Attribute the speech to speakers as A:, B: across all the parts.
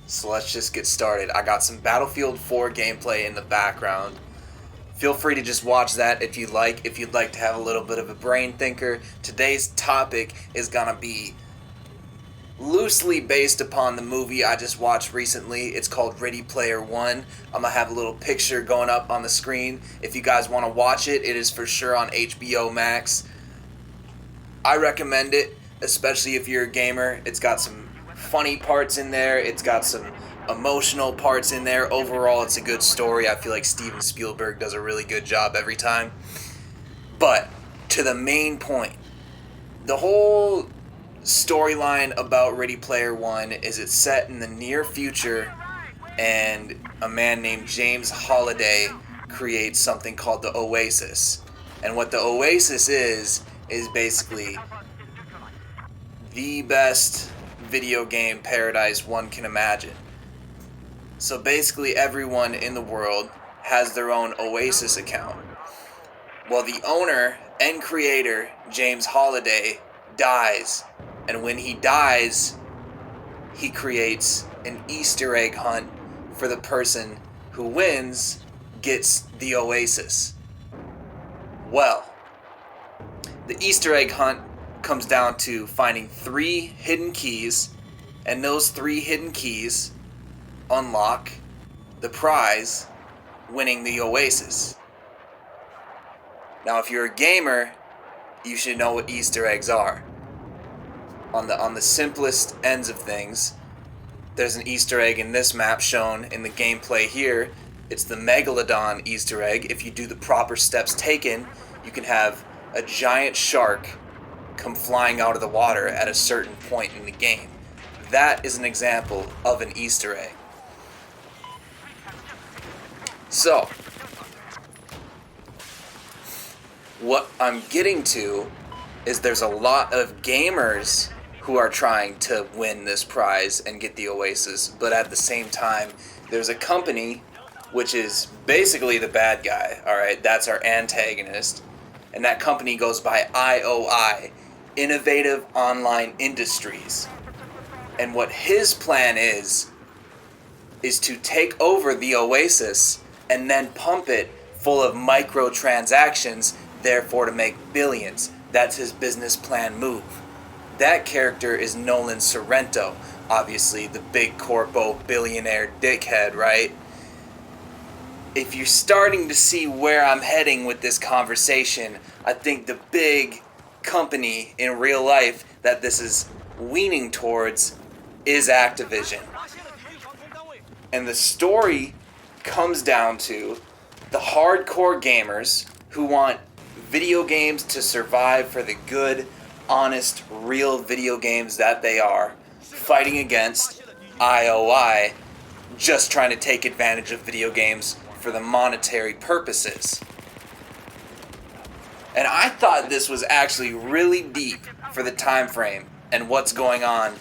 A: So let's just get started. I got some Battlefield 4 gameplay in the background. Feel free to just watch that if you'd like. If you'd like to have a little bit of a brain thinker, today's topic is gonna be loosely based upon the movie I just watched recently. It's called Ready Player One. I'm gonna have a little picture going up on the screen. If you guys want to watch it, it is for sure on HBO Max. I recommend it, especially if you're a gamer. It's got some funny parts in there. It's got some emotional parts in there. Overall, it's a good story. I feel like Steven Spielberg does a really good job every time. But to the main point, the whole storyline about Ready Player One is it's set in the near future, and a man named James Holiday creates something called the Oasis. And what the Oasis is basically the best video game paradise one can imagine. So basically everyone in the world has their own Oasis account. Well, the owner and creator, James Holiday, dies. And when he dies, he creates an Easter egg hunt for the person who wins gets the Oasis. Well, the Easter egg hunt comes down to finding 3 hidden keys, and those 3 hidden keys unlock the prize, winning the Oasis. Now, if you're a gamer, you should know what Easter eggs are. On the simplest ends of things, there's an Easter egg in this map shown in the gameplay here. It's the Megalodon Easter egg. If you do the proper steps taken, you can have a giant shark come flying out of the water at a certain point in the game. That is an example of an Easter egg. So, what I'm getting to is there's a lot of gamers who are trying to win this prize and get the Oasis, but at the same time, there's a company which is basically the bad guy, alright? That's our antagonist. And that company goes by IOI, Innovative Online Industries. And what his plan is to take over the Oasis and then pump it full of microtransactions, therefore to make billions. That's his business plan move. That character is Nolan Sorrento, obviously the big corpo billionaire dickhead, right? If you're starting to see where I'm heading with this conversation, I think the big company in real life that this is leaning towards is Activision. And the story comes down to the hardcore gamers who want video games to survive for the good, honest, real video games that they are, fighting against IOI, just trying to take advantage of video games for the monetary purposes. And I thought this was actually really deep for the time frame and what's going on,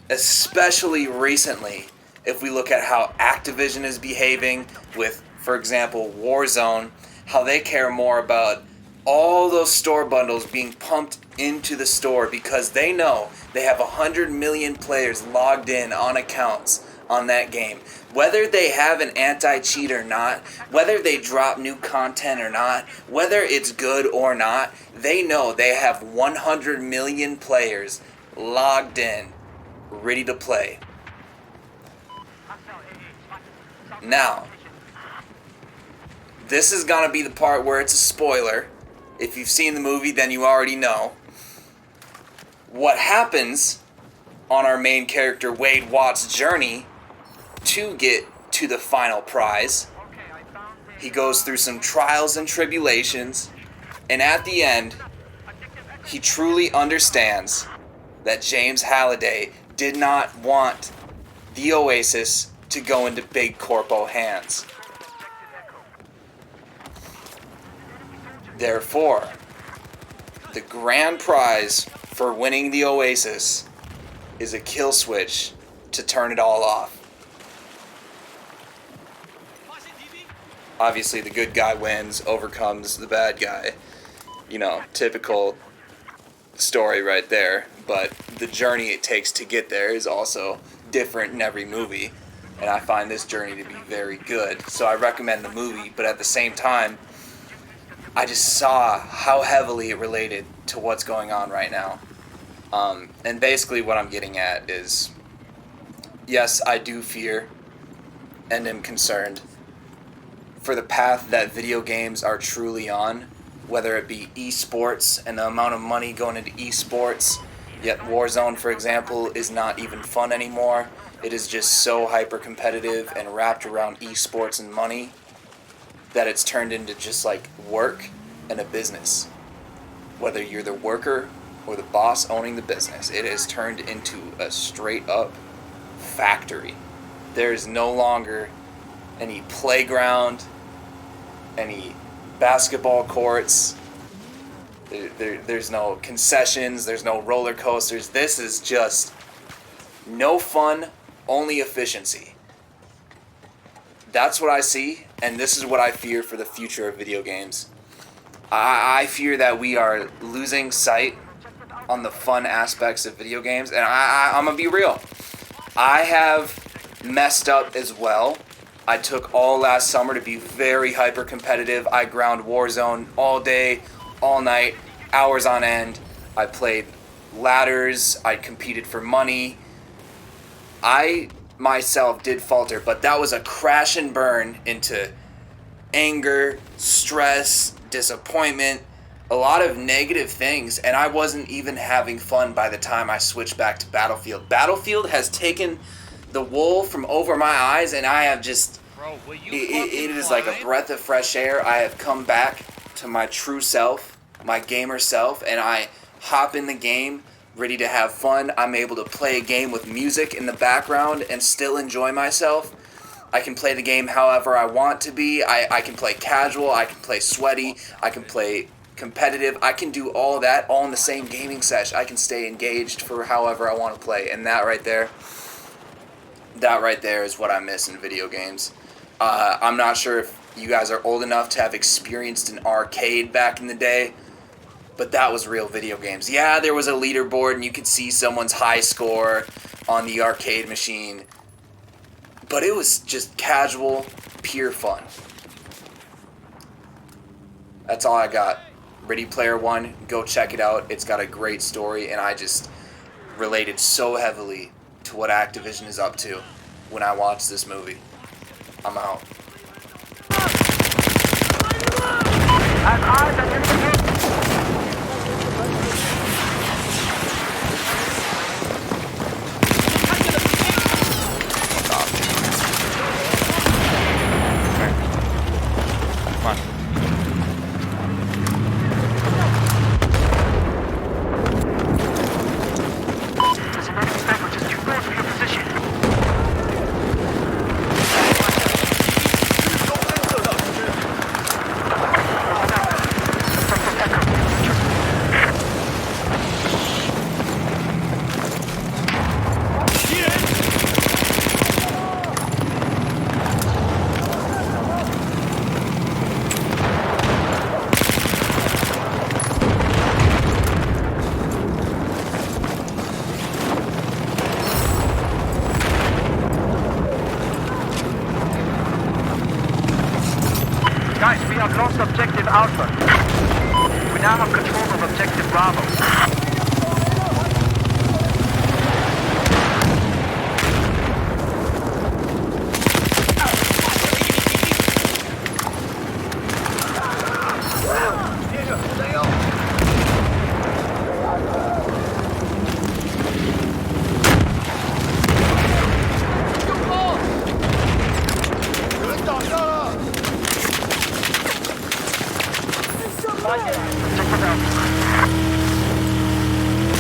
A: especially recently. If we look at how Activision is behaving with, for example, Warzone, how they care more about all those store bundles being pumped into the store because they know they have 100 million players logged in on accounts on that game. Whether they have an anti-cheat or not, whether they drop new content or not, whether it's good or not, they know they have 100 million players logged in, ready to play. Now, this is gonna be the part where it's a spoiler. If you've seen the movie, then you already know. What happens on our main character Wade Watt's journey to get to the final prize. He goes through some trials and tribulations, and at the end, he truly understands that James Halliday did not want the Oasis to go into big corpo hands. Therefore, the grand prize for winning the Oasis is a kill switch to turn it all off. Obviously, the good guy wins, overcomes the bad guy. You know, typical story right there. But the journey it takes to get there is also different in every movie, and I find this journey to be very good. So I recommend the movie, but at the same time, I just saw how heavily it related to what's going on right now. And basically what I'm getting at is, yes, I do fear and am concerned for the path that video games are truly on, whether it be esports and the amount of money going into esports. Yet Warzone, for example, is not even fun anymore. It is just so hyper competitive and wrapped around esports and money that it's turned into just like work and a business. Whether you're the worker or the boss owning the business, it has turned into a straight up factory. There is no longer any playground, any basketball courts. There's no concessions, there's no roller coasters. This is just no fun, only efficiency. That's what I see, and this is what I fear for the future of video games. I fear that we are losing sight on the fun aspects of video games, and I'm gonna be real. I have messed up as well. I took all last summer to be very hyper competitive. I ground Warzone all day, all night, hours on end. I played ladders. I competed for money. I myself did falter, but that was a crash and burn into anger, stress, disappointment, a lot of negative things, and I wasn't even having fun by the time I switched back to Battlefield. Battlefield has taken the wool from over my eyes, and I have just... Bro, it is like a breath of fresh air. I have come back to my true self, my gamer self, and I hop in the game ready to have fun. I'm able to play a game with music in the background and still enjoy myself. I can play the game however I want to be. I can play casual, I can play sweaty, I can play competitive. I can do all of that all in the same gaming session. I can stay engaged for however I want to play, and that right there is what I miss in video games. I'm not sure if you guys are old enough to have experienced an arcade back in the day, but that was real video games. Yeah, there was a leaderboard and you could see someone's high score on the arcade machine, but it was just casual, pure fun. That's all I got. Ready Player One, go check it out. It's got a great story, and I just related so heavily to what Activision is up to when I watched this movie. I'm out.
B: Come on.
C: There's an enemy sniper just too close to your position. Guys, we have lost objective Alpha. We now have control of objective Bravo.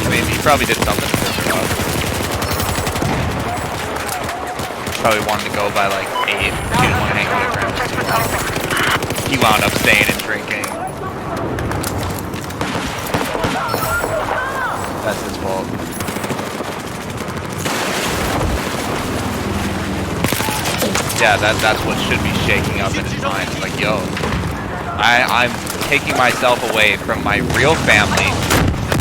B: I mean, he probably did something. Probably wanted to go by like 8. He didn't want to hang out at ground too long. He wound up staying and drinking. That's his fault. Yeah, that's what should be shaking up in his mind. It's like, yo, I'm taking myself away from my real family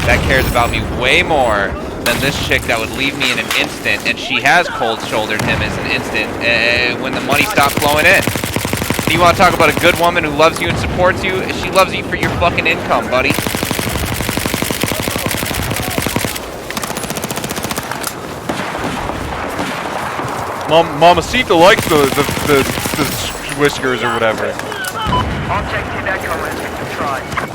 B: that cares about me way more then this chick that would leave me in an instant, and she has cold-shouldered him as an instant when the money stopped flowing in. And you want to talk about a good woman who loves you and supports you? She loves you for your fucking income, buddy. Mamacita likes the whiskers or whatever.
C: Objective Echo has been destroyed.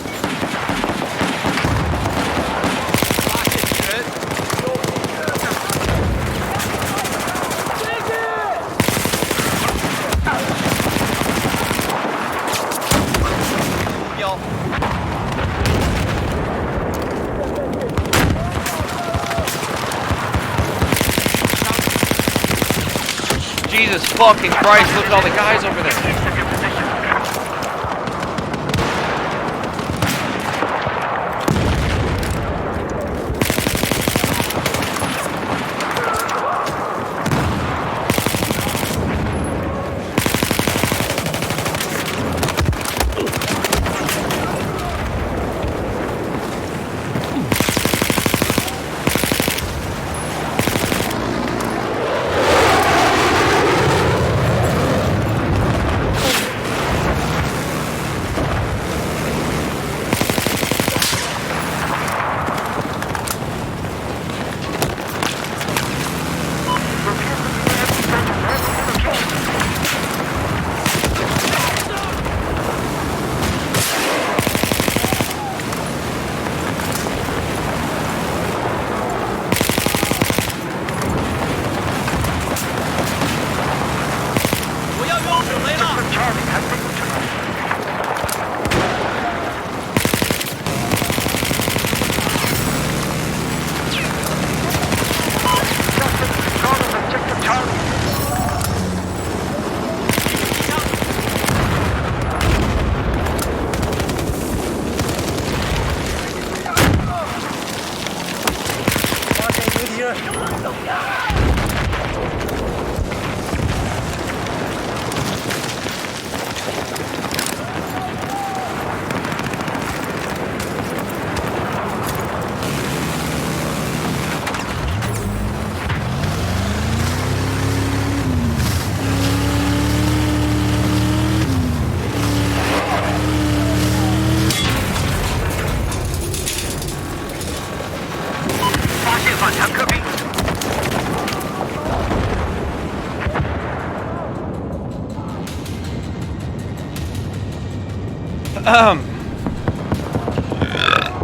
B: Jesus fucking Christ, look at all the guys over there.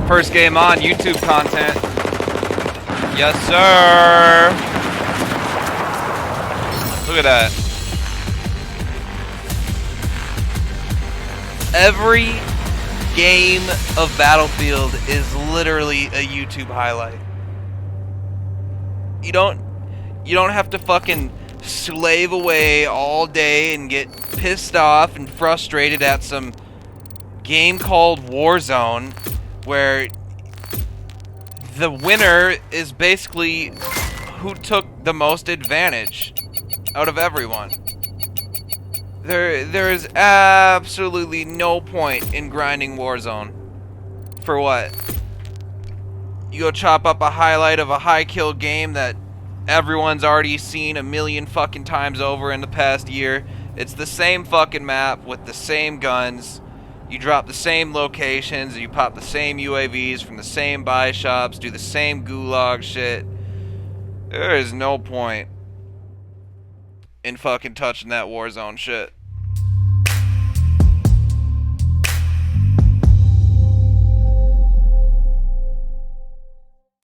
B: First game on, YouTube content. Yes, sir. Look at that. Every game of Battlefield is literally a YouTube highlight. You don't have to fucking slave away all day and get pissed off and frustrated at some game called Warzone where the winner is basically who took the most advantage out of everyone. There is absolutely no point in grinding Warzone. For what? You go chop up a highlight of a high kill game that everyone's already seen a million fucking times over in the past year. It's the same fucking map with the same guns. You drop the same locations, you pop the same UAVs from the same buy shops, do the same gulag shit. There is no point in fucking touching that Warzone shit.